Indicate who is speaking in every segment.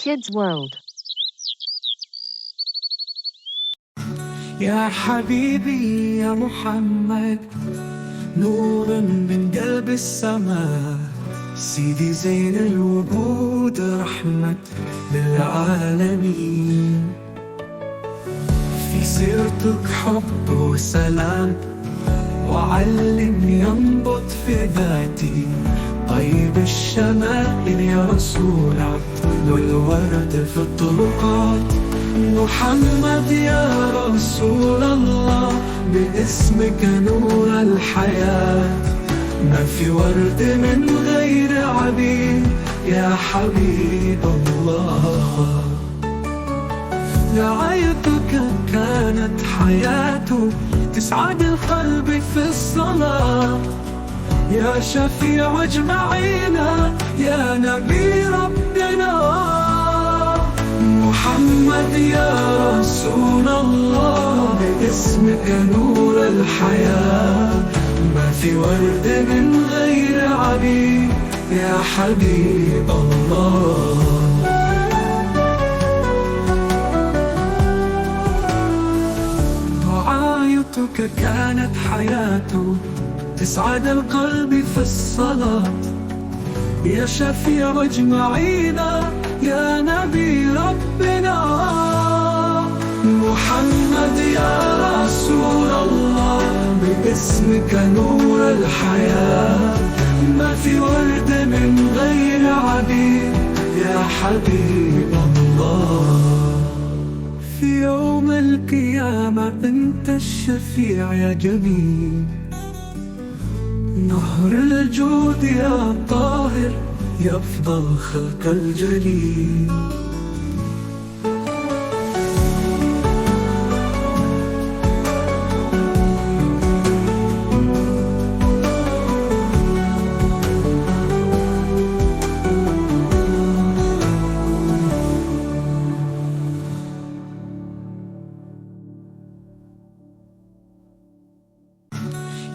Speaker 1: Kids World.
Speaker 2: يا حبيبي يا محمد، نور من قلب السماء، سيدي زين الوجود، رحمة للعالمين. في سيرتك حب وسلام، وعلم ينبض في ذاتي طيب الشمائل يا رسول عبد الورد في الطرقات. محمد يا رسول الله، باسمك نور الحياة، ما في ورد من غير عبيد يا حبيب الله. رعايتك كانت حياته، تسعد القلب في الصلاة، يا شفيع اجمعينا يا نبي ربنا. محمد يا رسول الله، باسمك نور الحياة، ما في ورد من غير عبيد يا حبيب الله. رعايتك كانت حياته، تسعد القلب في الصلاة، يا شفيع اجمعينا يا نبي ربنا. محمد يا رسول الله، باسمك نور الحياة، ما في ورد من غير عبيد يا حبيب الله. في يوم القيامة انت الشفيع يا جميل، نهر الجود يا طاهر، يا أفضل خلق الجليل.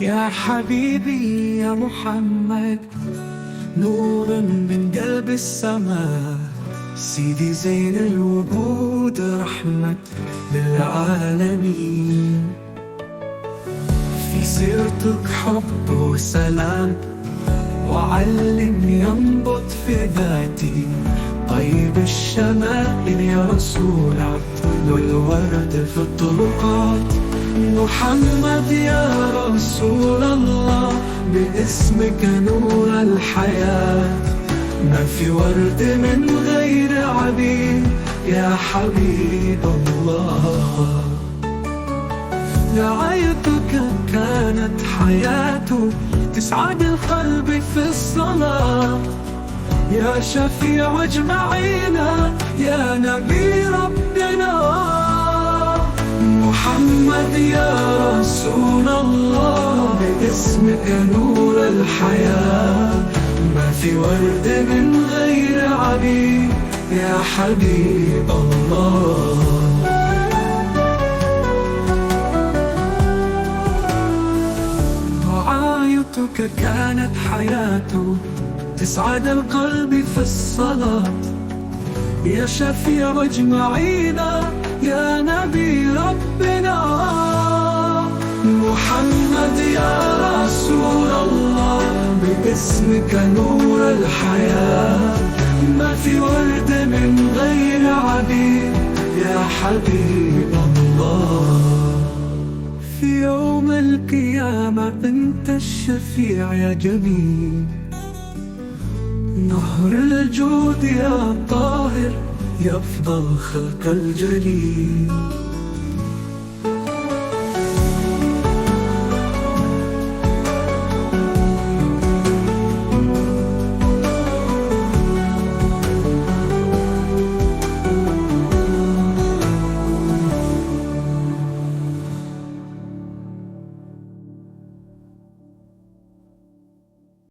Speaker 2: يا حبيبي يا محمد، نور من قلب السماء، سيدي زين الوجود، رحمة للعالمين. في سيرتك حب وسلام، وعلم ينبض في ذاتي طيب الشمائل يا رسول عبد الورد في الطرقات. محمد يا رسول الله، باسمك نور الحياة، ما في ورد من غير عبيد يا حبيب الله. رعايتك كانت حياته، تسعد القلب في الصلاة، يا شفيع اجمعينا يا نبي ربنا. محمد يا رسول الله، باسمك نور الحياة، ما في ورد من غير عبيد يا حبيب الله. رعايتك كانت حياته، تسعد القلب في الصلاة، يا شفيع اجمعينا يا نبي ربنا. محمد يا رسول الله، باسمك نور الحياة، ما في ورد من غير عبيد يا حبيب الله. في يوم القيامة انت الشفيع يا جميل، نهر الجود يا طاهر، يا أفضل خلق الجليل.